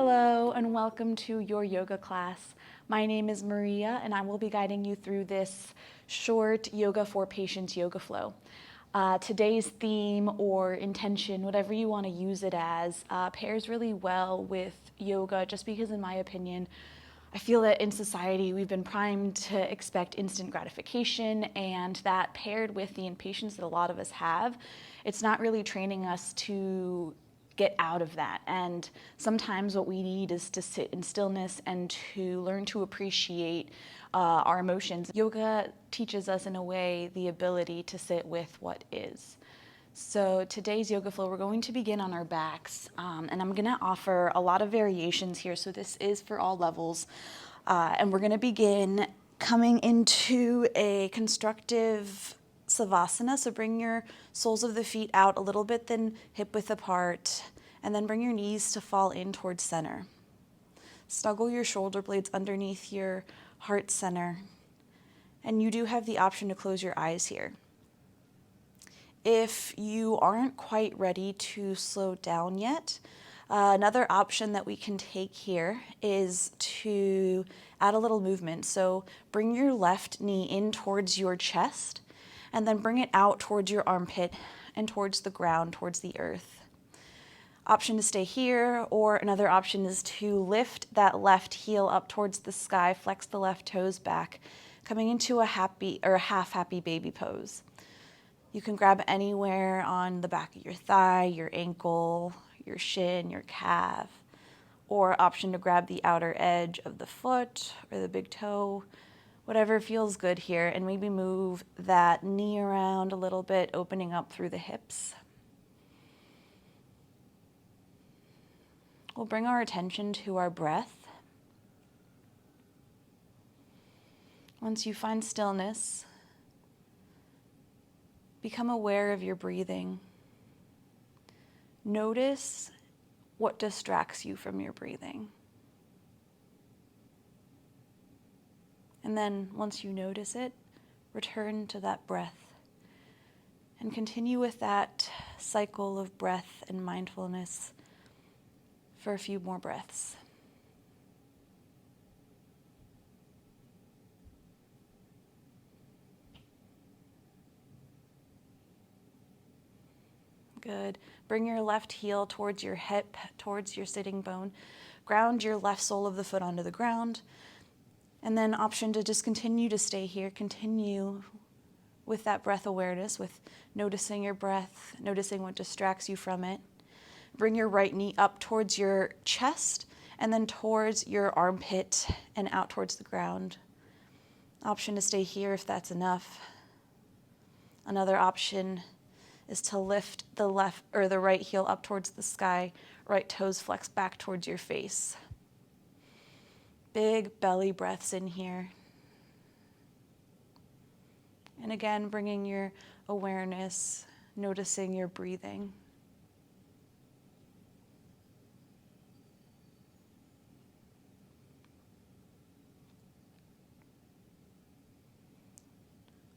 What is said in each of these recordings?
Hello and welcome to your yoga class. My name is Maria and I will be guiding you through this short yoga for patients yoga flow. Today's theme or intention, whatever you want to use it as, pairs really well with yoga just because in my opinion, I feel that in society we've been primed to expect instant gratification, and that paired with the impatience that a lot of us have, it's not really training us to get out of that. And sometimes what we need is to sit in stillness and to learn to appreciate our emotions. Yoga teaches us in a way the ability to sit with what is. So today's yoga flow, we're going to begin on our backs, and I'm gonna offer a lot of variations here. So this is for all levels, and we're gonna begin coming into a constructive Savasana. So bring your soles of the feet out a little bit, then hip width apart, and then bring your knees to fall in towards center. Snuggle your shoulder blades underneath your heart center, and you do have the option to close your eyes here. If you aren't quite ready to slow down yet, another option that we can take here is to add a little movement. So bring your left knee in towards your chest and then bring it out towards your armpit and towards the ground, towards the earth. Option to stay here, or another option is to lift that left heel up towards the sky, flex the left toes back, coming into a happy or a half happy baby pose. You can grab anywhere on the back of your thigh, your ankle, your shin, your calf, or option to grab the outer edge of the foot or the big toe, whatever feels good here, and maybe move that knee around a little bit, opening up through the hips. We'll bring our attention to our breath. Once you find stillness, become aware of your breathing. Notice what distracts you from your breathing. And then once you notice it, return to that breath and continue with that cycle of breath and mindfulness for a few more breaths. Good. Bring your left heel towards your hip, towards your sitting bone. Ground your left sole of the foot onto the ground. And then option to just continue to stay here. Continue with that breath awareness, with noticing your breath, noticing what distracts you from it. Bring your right knee up towards your chest and then towards your armpit and out towards the ground. Option to stay here if that's enough. Another option is to lift the left or the right heel up towards the sky, right toes flex back towards your face. Big belly breaths in here. And again, bringing your awareness, noticing your breathing.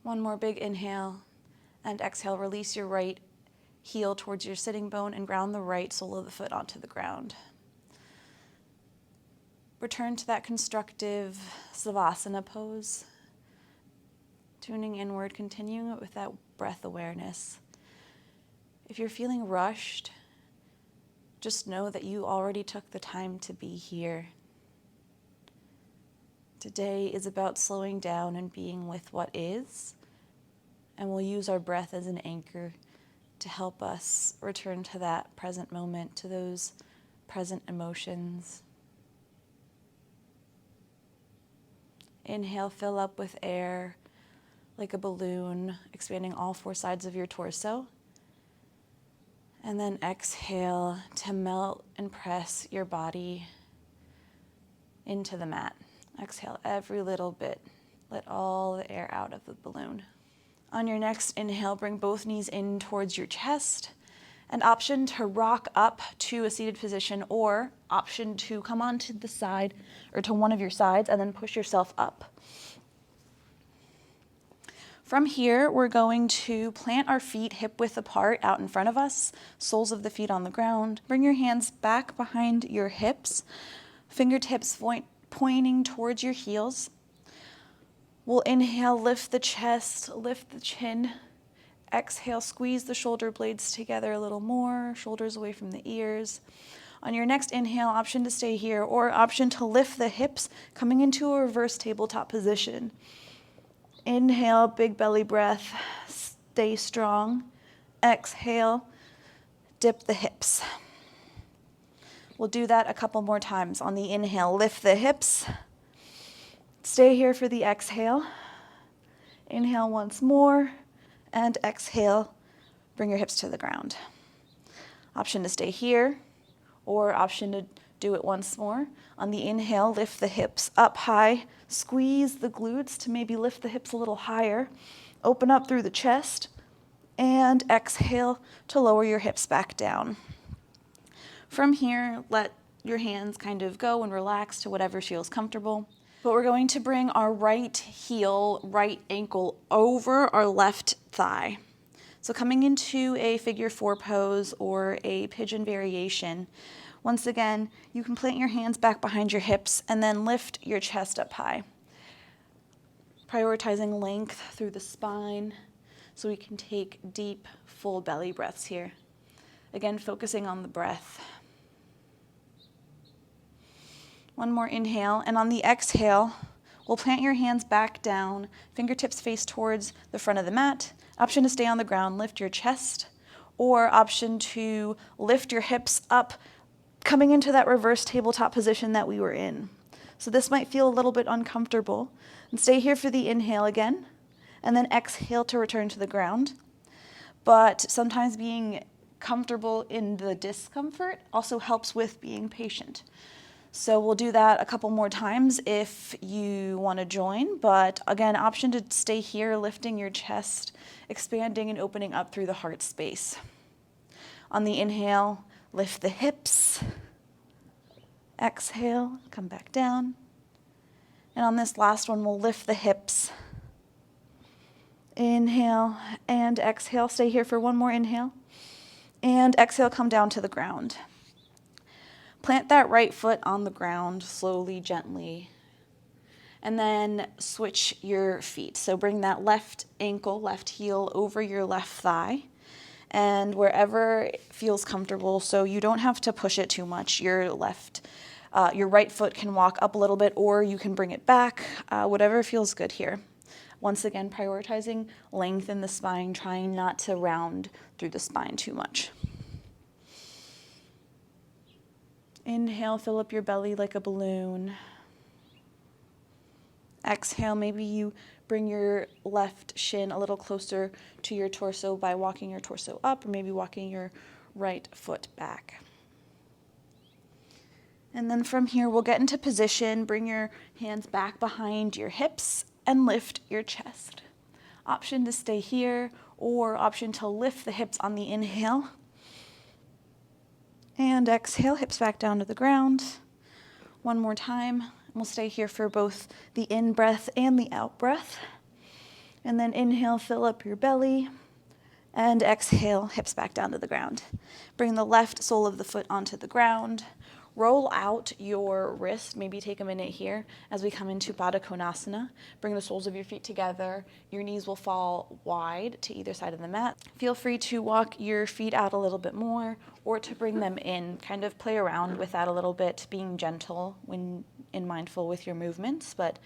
One more big inhale and exhale. Release your right heel towards your sitting bone and ground the right sole of the foot onto the ground. Return to that constructive Savasana pose. Tuning inward, continuing it with that breath awareness. If you're feeling rushed, just know that you already took the time to be here. Today is about slowing down and being with what is, and we'll use our breath as an anchor to help us return to that present moment, to those present emotions. Inhale, fill up with air like a balloon, expanding all four sides of your torso. And then exhale to melt and press your body into the mat. Exhale every little bit. Let all the air out of the balloon. On your next inhale, bring both knees in towards your chest. And option to rock up to a seated position, or option to come onto the side or to one of your sides and then push yourself up. From here, we're going to plant our feet hip width apart out in front of us, soles of the feet on the ground. Bring your hands back behind your hips, fingertips pointing towards your heels. We'll inhale, lift the chest, lift the chin. Exhale, squeeze the shoulder blades together a little more, shoulders away from the ears. On your next inhale, option to stay here or option to lift the hips, coming into a reverse tabletop position. Inhale, big belly breath, stay strong. Exhale, dip the hips. We'll do that a couple more times. On the inhale, lift the hips. Stay here for the exhale. Inhale once more, and exhale, bring your hips to the ground. Option to stay here, or option to do it once more. On the inhale, lift the hips up high, squeeze the glutes to maybe lift the hips a little higher, open up through the chest, and exhale to lower your hips back down. From here, let your hands kind of go and relax to whatever feels comfortable. But we're going to bring our right heel, right ankle over our left thigh. So coming into a figure 4 pose or a pigeon variation, once again, you can plant your hands back behind your hips and then lift your chest up high. Prioritizing length through the spine so we can take deep, full belly breaths here. Again, focusing on the breath. One more inhale, and on the exhale, we'll plant your hands back down, fingertips face towards the front of the mat. Option to stay on the ground, lift your chest, or option to lift your hips up, coming into that reverse tabletop position that we were in. So this might feel a little bit uncomfortable. And stay here for the inhale again, and then exhale to return to the ground. But sometimes being comfortable in the discomfort also helps with being patient. So we'll do that a couple more times if you want to join. But again, option to stay here, lifting your chest, expanding and opening up through the heart space. On the inhale, lift the hips. Exhale, come back down. And on this last one, we'll lift the hips. Inhale and exhale. Stay here for one more inhale. And exhale, come down to the ground. Plant that right foot on the ground slowly, gently. And then switch your feet. So bring that left ankle, left heel over your left thigh. And wherever it feels comfortable, so you don't have to push it too much. Your right foot can walk up a little bit, or you can bring it back, whatever feels good here. Once again, prioritizing length in the spine, trying not to round through the spine too much. Inhale, fill up your belly like a balloon. Exhale, maybe you bring your left shin a little closer to your torso by walking your torso up, or maybe walking your right foot back. And then from here, we'll get into position. Bring your hands back behind your hips and lift your chest. Option to stay here, or option to lift the hips on the inhale. And exhale, hips back down to the ground. One more time. We'll stay here for both the in-breath and the out-breath. And then inhale, fill up your belly. And exhale, hips back down to the ground. Bring the left sole of the foot onto the ground. Roll out your wrist, maybe take a minute here as we come into Baddha Konasana. Bring the soles of your feet together. Your knees will fall wide to either side of the mat. Feel free to walk your feet out a little bit more or to bring them in. Kind of play around with that a little bit, being gentle and mindful with your movements. But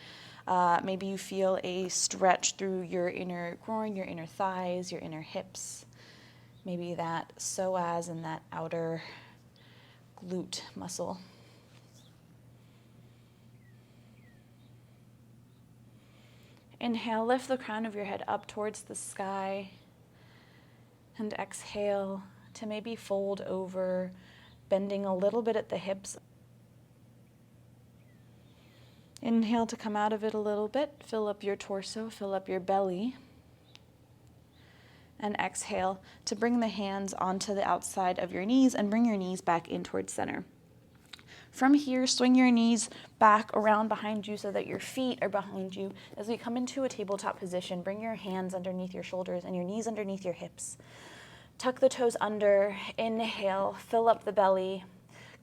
maybe you feel a stretch through your inner groin, your inner thighs, your inner hips. Maybe that psoas and that outer glute muscle. Inhale, lift the crown of your head up towards the sky. And exhale to maybe fold over, bending a little bit at the hips. Inhale to come out of it a little bit. Fill up your torso, fill up your belly. And exhale to bring the hands onto the outside of your knees and bring your knees back in towards center. From here, swing your knees back around behind you so that your feet are behind you. As we come into a tabletop position, bring your hands underneath your shoulders and your knees underneath your hips. Tuck the toes under, inhale, fill up the belly,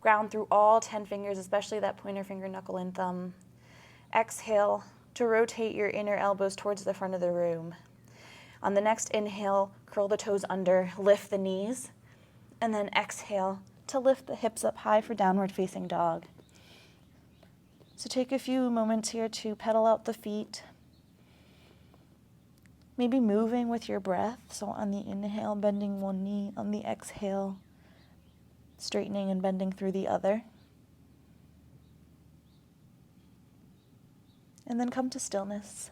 ground through all 10 fingers, especially that pointer finger, knuckle, and thumb. Exhale to rotate your inner elbows towards the front of the room. On the next inhale, curl the toes under, lift the knees, and then exhale to lift the hips up high for downward facing dog. So take a few moments here to pedal out the feet, maybe moving with your breath. So on the inhale, bending one knee, on the exhale, straightening and bending through the other. And then come to stillness.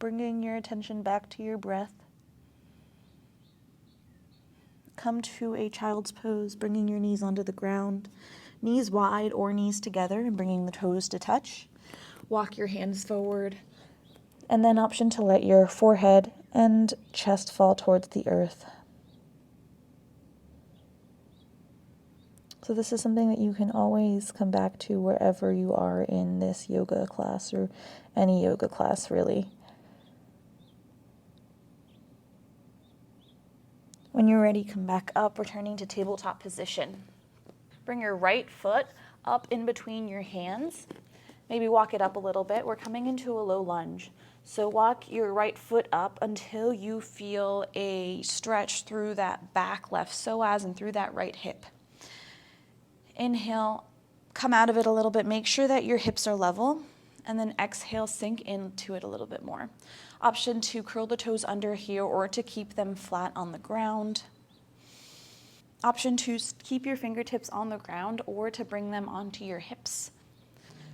Bringing your attention back to your breath. Come to a child's pose, bringing your knees onto the ground, knees wide or knees together, and bringing the toes to touch. Walk your hands forward, and then option to let your forehead and chest fall towards the earth. So this is something that you can always come back to wherever you are in this yoga class, or any yoga class really. When you're ready, come back up, returning to tabletop position. Bring your right foot up in between your hands. Maybe walk it up a little bit. We're coming into a low lunge. So walk your right foot up until you feel a stretch through that back left psoas and through that right hip. Inhale, come out of it a little bit. Make sure that your hips are level. And then exhale, sink into it a little bit more. Option to curl the toes under here or to keep them flat on the ground. Option to keep your fingertips on the ground or to bring them onto your hips.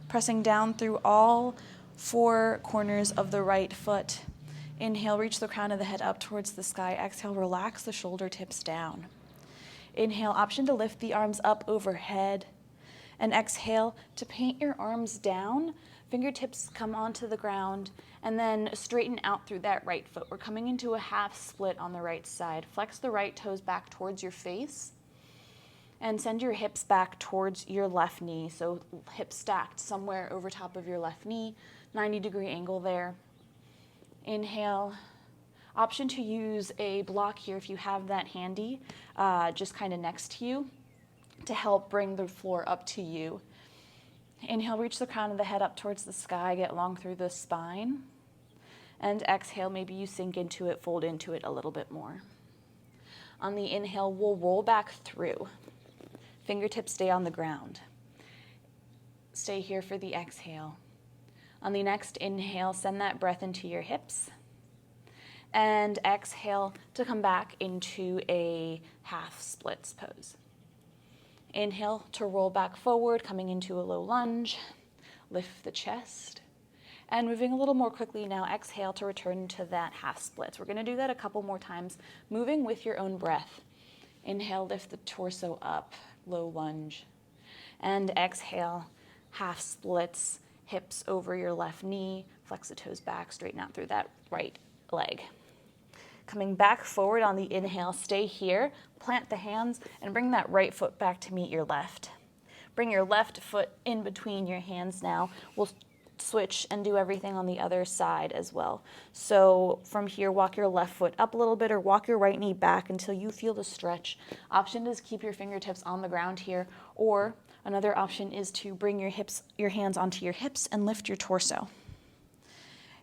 Pressing down through all 4 corners of the right foot. Inhale, reach the crown of the head up towards the sky. Exhale, relax the shoulder tips down. Inhale, option to lift the arms up overhead. And exhale to paint your arms down. Fingertips come onto the ground, and then straighten out through that right foot. We're coming into a half split on the right side. Flex the right toes back towards your face, and send your hips back towards your left knee. So hips stacked somewhere over top of your left knee, 90-degree angle there. Inhale. Option to use a block here if you have that handy, just kind of next to you, to help bring the floor up to you. Inhale, reach the crown of the head up towards the sky, get long through the spine. And exhale, maybe you sink into it, fold into it a little bit more. On the inhale, we'll roll back through. Fingertips stay on the ground. Stay here for the exhale. On the next inhale, send that breath into your hips. And exhale to come back into a half splits pose. Inhale to roll back forward, coming into a low lunge. Lift the chest. And moving a little more quickly now, exhale to return to that half splits. We're going to do that a couple more times, moving with your own breath. Inhale, lift the torso up, low lunge. And exhale, half splits, hips over your left knee, flex the toes back, straighten out through that right leg. Coming back forward on the inhale, stay here, plant the hands, and bring that right foot back to meet your left. Bring your left foot in between your hands now. We'll switch and do everything on the other side as well. So from here, walk your left foot up a little bit or walk your right knee back until you feel the stretch. Option is keep your fingertips on the ground here, or another option is to bring your hands onto your hips and lift your torso.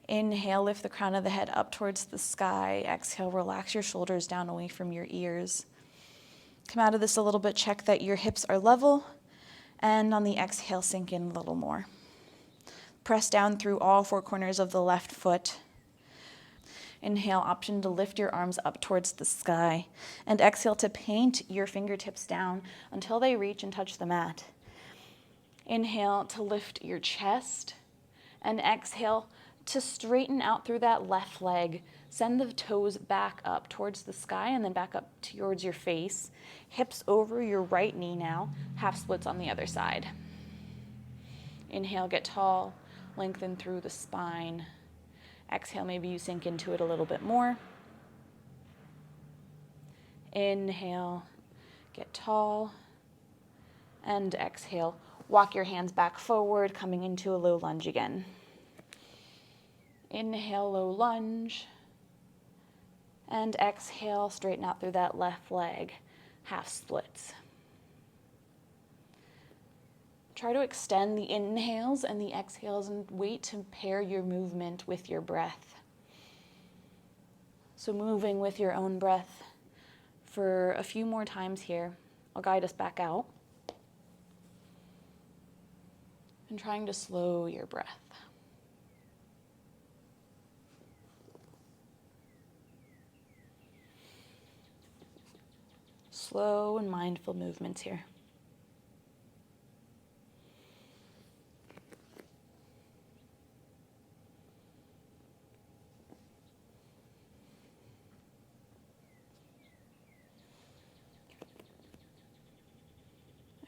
Inhale, lift the crown of the head up towards the sky. Exhale, relax your shoulders down away from your ears. Come out of this a little bit, check that your hips are level, and on the exhale, sink in a little more. Press down through all 4 corners of the left foot. Inhale, option to lift your arms up towards the sky, and exhale to paint your fingertips down until they reach and touch the mat. Inhale to lift your chest, and exhale to straighten out through that left leg. Send the toes back up towards the sky and then back up towards your face. Hips over your right knee now, half splits on the other side. Inhale, get tall, lengthen through the spine. Exhale, maybe you sink into it a little bit more. Inhale, get tall, and exhale. Walk your hands back forward, coming into a low lunge again. Inhale, low lunge, and exhale, straighten out through that left leg, half splits. Try to extend the inhales and the exhales and wait to pair your movement with your breath. So moving with your own breath for a few more times here. I'll guide us back out. And trying to slow your breath. Slow and mindful movements here.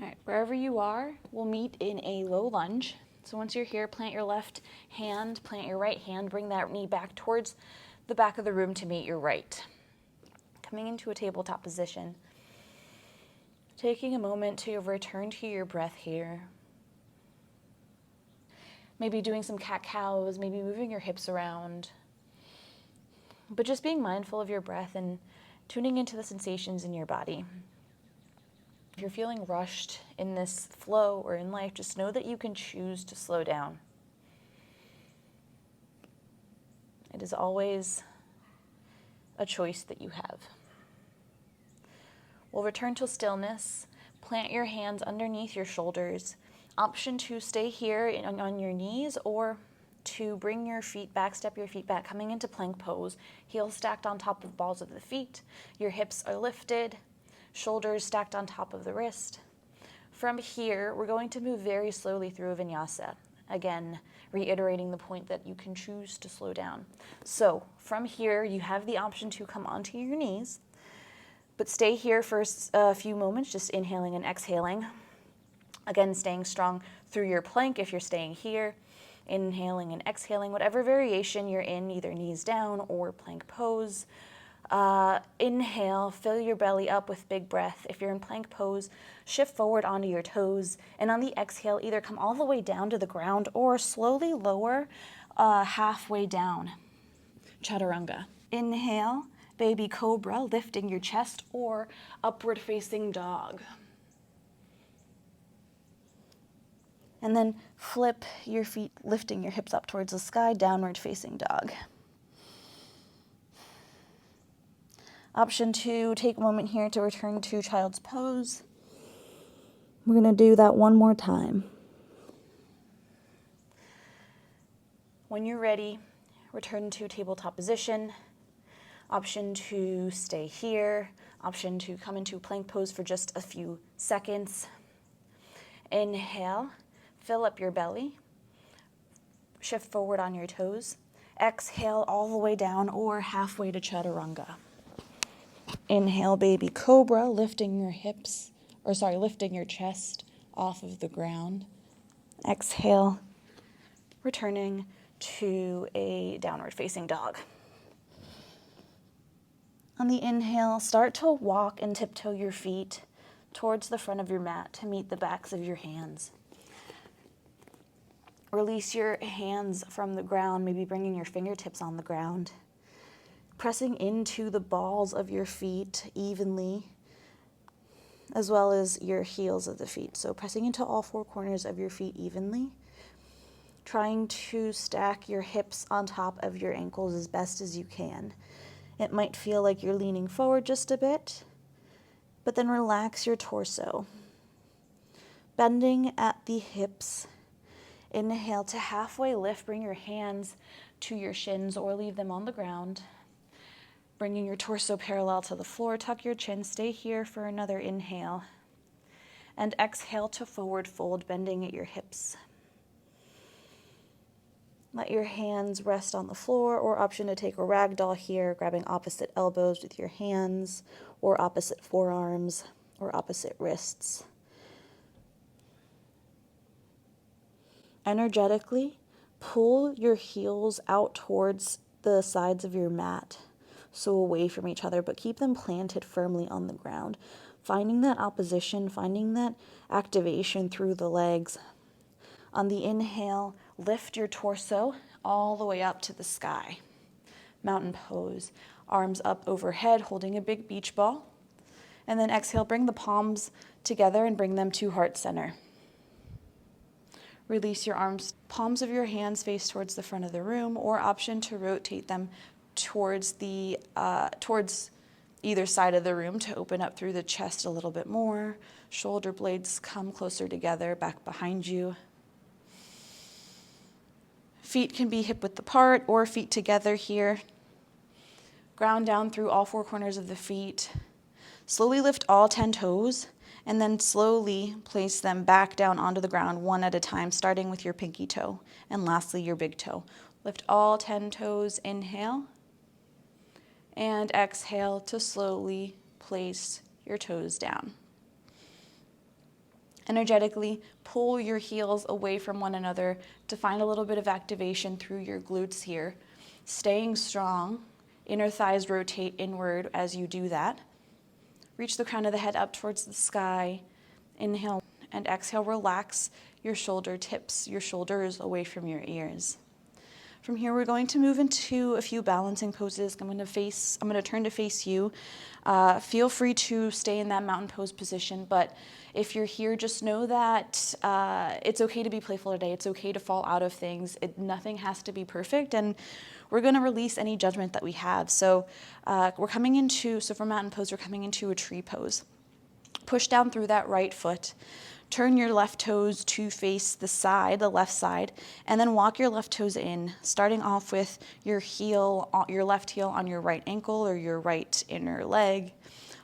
All right, wherever you are, we'll meet in a low lunge. So once you're here, plant your left hand, plant your right hand, bring that knee back towards the back of the room to meet your right. Coming into a tabletop position. Taking a moment to return to your breath here. Maybe doing some cat-cows, maybe moving your hips around. But just being mindful of your breath and tuning into the sensations in your body. If you're feeling rushed in this flow or in life, just know that you can choose to slow down. It is always a choice that you have. We'll return to stillness. Plant your hands underneath your shoulders. Option to stay here on your knees or to bring your feet back, step your feet back, coming into plank pose. Heels stacked on top of balls of the feet. Your hips are lifted. Shoulders stacked on top of the wrist. From here, we're going to move very slowly through a vinyasa. Again, reiterating the point that you can choose to slow down. So from here, you have the option to come onto your knees, but stay here for a few moments, just inhaling and exhaling. Again, staying strong through your plank if you're staying here. Inhaling and exhaling, whatever variation you're in, either knees down or plank pose. Inhale, fill your belly up with big breath. If you're in plank pose, shift forward onto your toes. And on the exhale, either come all the way down to the ground or slowly lower halfway down. Chaturanga. Inhale, baby cobra, lifting your chest, or upward facing dog. And then flip your feet, lifting your hips up towards the sky, downward facing dog. Option 2, take a moment here to return to child's pose. We're going to do that one more time. When you're ready, return to tabletop position. Option 2, stay here. Option 2, come into plank pose for just a few seconds. Inhale, fill up your belly. Shift forward on your toes. Exhale all the way down or halfway to chaturanga. Inhale, baby cobra, lifting your lifting your chest off of the ground. Exhale, returning to a downward facing dog. On the inhale, start to walk and tiptoe your feet towards the front of your mat to meet the backs of your hands. Release your hands from the ground, maybe bringing your fingertips on the ground. Pressing into the balls of your feet evenly, as well as your heels of the feet. So pressing into all four corners of your feet evenly. Trying to stack your hips on top of your ankles as best as you can. It might feel like you're leaning forward just a bit, but then relax your torso. Bending at the hips. Inhale to halfway lift, bring your hands to your shins or leave them on the ground. Bringing your torso parallel to the floor, tuck your chin, stay here for another inhale. And exhale to forward fold, bending at your hips. Let your hands rest on the floor, or option to take a ragdoll here, grabbing opposite elbows with your hands, or opposite forearms, or opposite wrists. Energetically, pull your heels out towards the sides of your mat. so away from each other, but keep them planted firmly on the ground. Finding that opposition, finding that activation through the legs. On the inhale, lift your torso all the way up to the sky. Mountain pose. Arms up overhead, holding a big beach ball. And then exhale, bring the palms together and bring them to heart center. Release your arms, palms of your hands face towards the front of the room, or option to rotate them towards either side of the room to open up through the chest a little bit more. Shoulder blades come closer together, back behind you. Feet can be hip width apart or feet together here. Ground down through all four corners of the feet. Slowly lift all 10 toes, and then slowly place them back down onto the ground one at a time, starting with your pinky toe, and lastly your big toe. Lift all 10 toes, inhale, and exhale to slowly place your toes down. Energetically pull your heels away from one another to find a little bit of activation through your glutes here. Staying strong, inner thighs rotate inward as you do that. Reach the crown of the head up towards the sky. Inhale and exhale, relax your shoulder tips, your shoulders away from your ears. From here, we're going to move into a few balancing poses. I'm going to turn to face you. Feel free to stay in that mountain pose position, but if you're here, just know that it's okay to be playful today. It's okay to fall out of things. Nothing has to be perfect, and we're going to release any judgment that we have. So for mountain pose, we're coming into a tree pose. Push down through that right foot. Turn your left toes to face the left side, and then walk your left toes in, starting off with your left heel on your right ankle or your right inner leg.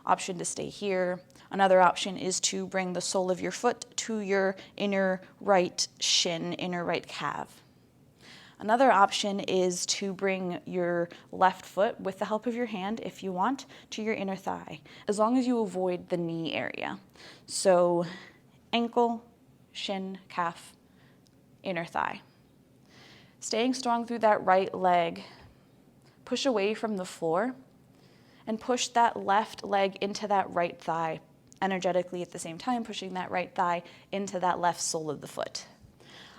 Option to stay here. Another option is to bring the sole of your foot to your inner right shin, inner right calf. Another option is to bring your left foot, with the help of your hand, if you want, to your inner thigh, as long as you avoid the knee area. So ankle, shin, calf, inner thigh. Staying strong through that right leg. Push away from the floor and push that left leg into that right thigh, energetically at the same time, pushing that right thigh into that left sole of the foot.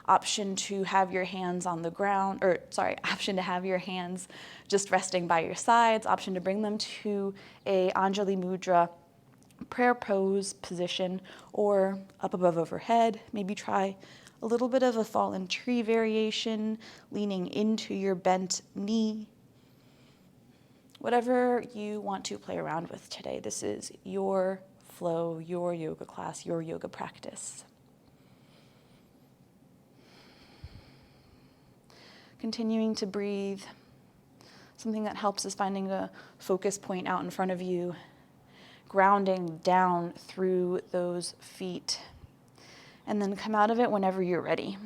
Option to have your hands on the ground, option to have your hands just resting by your sides. Option to bring them to a Anjali Mudra prayer pose position or up above overhead. Maybe try a little bit of a fallen tree variation, leaning into your bent knee. Whatever you want to play around with today, this is your flow, your yoga class, your yoga practice. Continuing to breathe. Something that helps is finding a focus point out in front of you, grounding down through those feet, and then come out of it whenever you're ready.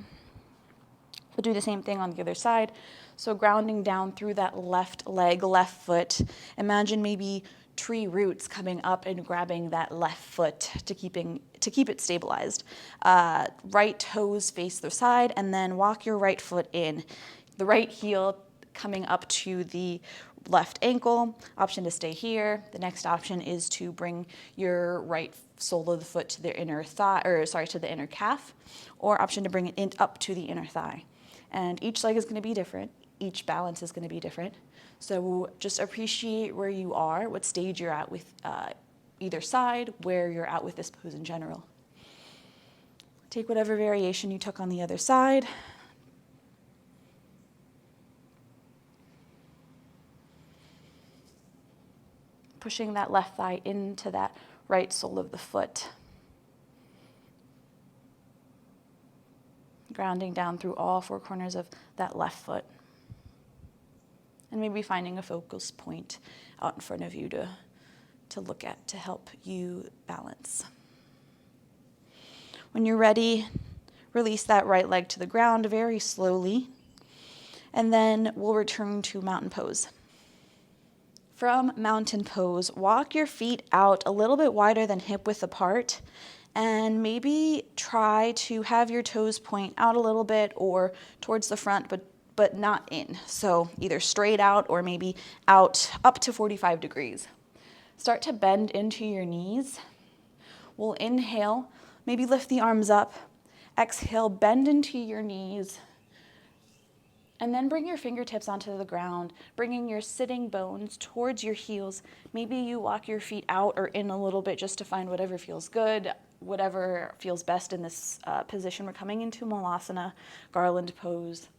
We'll do the same thing on the other side. So grounding down through that left leg, left foot. Imagine maybe tree roots coming up and grabbing that left foot to keep it stabilized. Right toes face the side, and then walk your right foot in. The right heel coming up to the left ankle. Option to stay here. The next option is to bring your right sole of the foot to the inner to the inner calf, or option to bring it up to the inner thigh. And each leg is going to be different. Each balance is going to be different. So just appreciate where you are, what stage you're at with either side, where you're at with this pose in general. Take whatever variation you took on the other side. Pushing that left thigh into that right sole of the foot. Grounding down through all four corners of that left foot. And maybe finding a focus point out in front of you to look at to help you balance. When you're ready, release that right leg to the ground very slowly, and then we'll return to mountain pose. From mountain pose, walk your feet out a little bit wider than hip width apart, and maybe try to have your toes point out a little bit or towards the front, but but not in. So either straight out or maybe out up to 45 degrees. Start to bend into your knees. We'll inhale, maybe lift the arms up. Exhale, bend into your knees. And then bring your fingertips onto the ground, bringing your sitting bones towards your heels. Maybe you walk your feet out or in a little bit just to find whatever feels good, whatever feels best in this position. We're coming into Malasana, garland pose.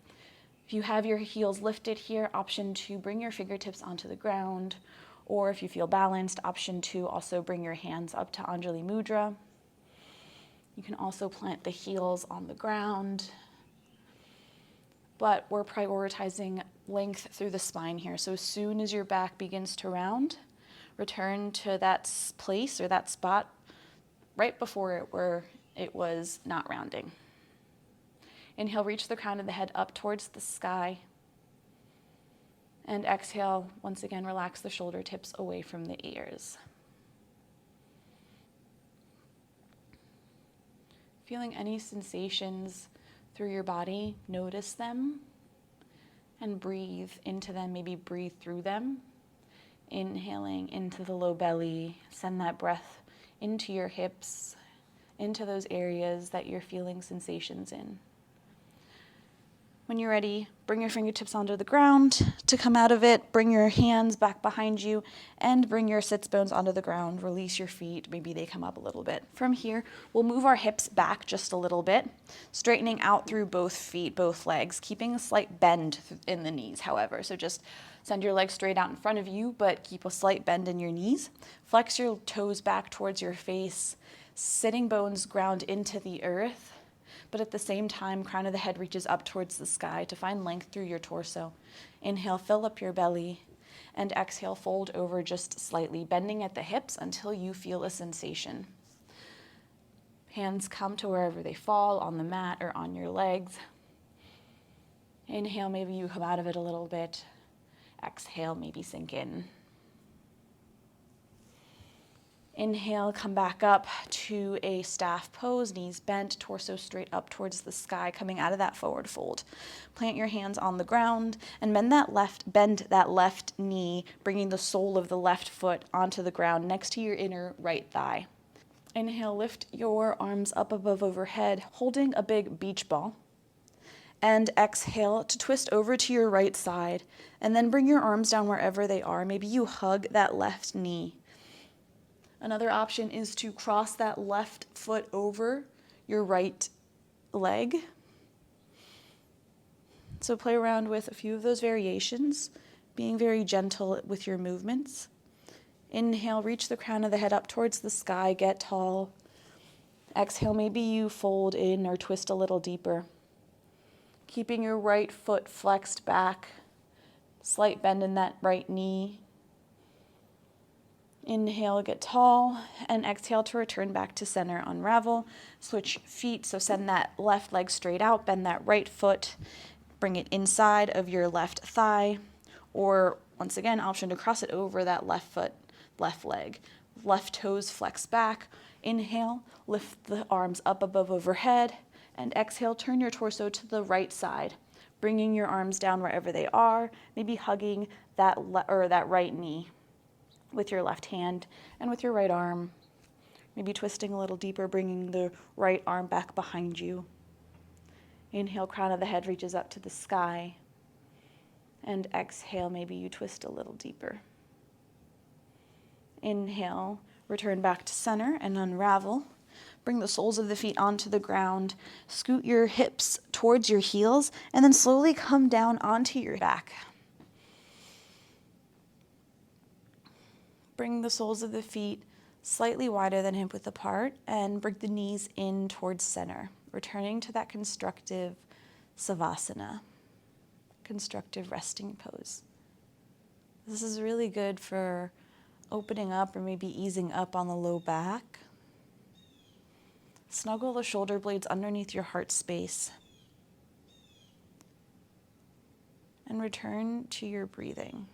If you have your heels lifted here, option 2, bring your fingertips onto the ground. Or if you feel balanced, option 2, also bring your hands up to Anjali Mudra. You can also plant the heels on the ground. But we're prioritizing length through the spine here. So as soon as your back begins to round, return to that place or that spot right before it where it was not rounding. Inhale, reach the crown of the head up towards the sky. And exhale, once again, relax the shoulder tips away from the ears. Feeling any sensations through your body, notice them and breathe into them, maybe breathe through them. Inhaling into the low belly, send that breath into your hips, into those areas that you're feeling sensations in. When you're ready, bring your fingertips onto the ground to come out of it. Bring your hands back behind you and bring your sits bones onto the ground. Release your feet. Maybe they come up a little bit. From here, we'll move our hips back just a little bit, straightening out through both feet, both legs, keeping a slight bend in the knees, however. So just send your legs straight out in front of you, but keep a slight bend in your knees. Flex your toes back towards your face. Sitting bones ground into the earth. But at the same time, crown of the head reaches up towards the sky to find length through your torso. Inhale, fill up your belly, and exhale, fold over just slightly, bending at the hips until you feel a sensation. Hands come to wherever they fall, on the mat or on your legs. Inhale, maybe you come out of it a little bit. Exhale, maybe sink in. Inhale, come back up to a staff pose, knees bent, torso straight up towards the sky, coming out of that forward fold. Plant your hands on the ground and bend that left knee, bringing the sole of the left foot onto the ground next to your inner right thigh. Inhale, lift your arms up above overhead, holding a big beach ball. And exhale to twist over to your right side, and then bring your arms down wherever they are. Maybe you hug that left knee. Another option is to cross that left foot over your right leg. So play around with a few of those variations, being very gentle with your movements. Inhale, reach the crown of the head up towards the sky, get tall. Exhale, maybe you fold in or twist a little deeper. Keeping your right foot flexed back, slight bend in that right knee. Inhale, get tall, and exhale to return back to center, unravel. Switch feet, so send that left leg straight out, bend that right foot, bring it inside of your left thigh, or once again, option to cross it over that left foot, left leg. Left toes flex back. Inhale, lift the arms up above overhead, and exhale, turn your torso to the right side, bringing your arms down wherever they are, maybe hugging that right knee with your left hand and with your right arm, maybe twisting a little deeper, bringing the right arm back behind you. Inhale, crown of the head reaches up to the sky, and exhale, maybe you twist a little deeper. Inhale, return back to center and unravel. Bring the soles of the feet onto the ground, scoot your hips towards your heels, and then slowly come down onto your back. Bring the soles of the feet slightly wider than hip width apart and bring the knees in towards center, returning to that constructive Savasana, constructive resting pose. This is really good for opening up or maybe easing up on the low back. Snuggle the shoulder blades underneath your heart space and return to your breathing.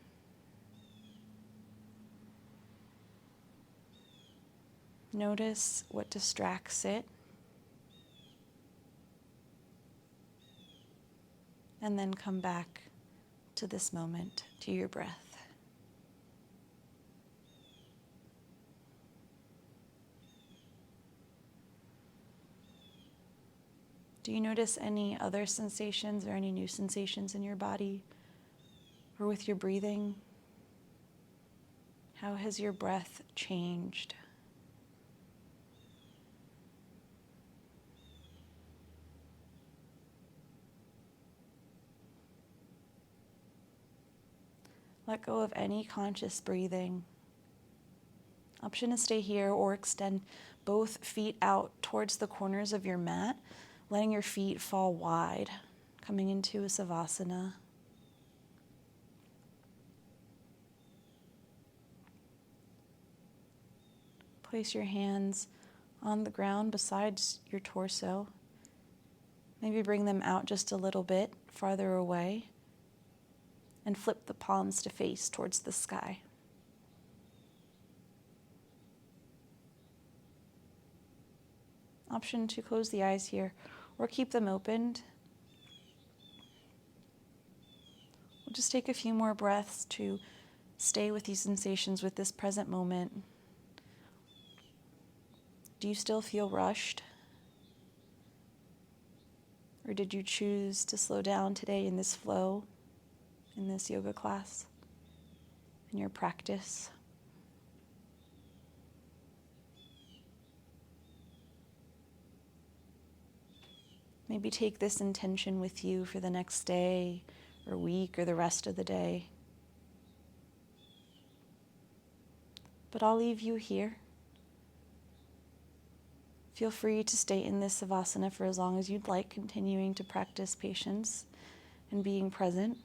Notice what distracts it, and then come back to this moment, to your breath. Do you notice any other sensations or any new sensations in your body or with your breathing? How has your breath changed? Let go of any conscious breathing. Option to stay here or extend both feet out towards the corners of your mat, letting your feet fall wide, coming into a Savasana. Place your hands on the ground beside your torso. Maybe bring them out just a little bit farther away and flip the palms to face towards the sky. Option to close the eyes here or keep them opened. We'll just take a few more breaths to stay with these sensations, with this present moment. Do you still feel rushed? Or did you choose to slow down today in this flow, in this yoga class, in your practice? Maybe take this intention with you for the next day or week or the rest of the day. But I'll leave you here. Feel free to stay in this Savasana for as long as you'd like, continuing to practice patience and being present.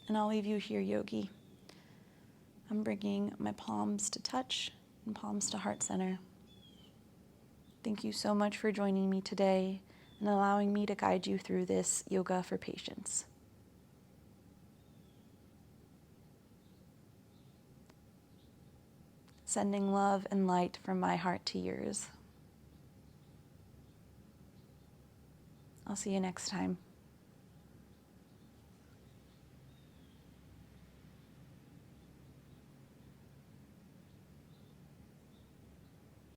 And I'll leave you here, yogi. I'm bringing my palms to touch and palms to heart center. Thank you so much for joining me today and allowing me to guide you through this yoga for patience. Sending love and light from my heart to yours. I'll see you next time.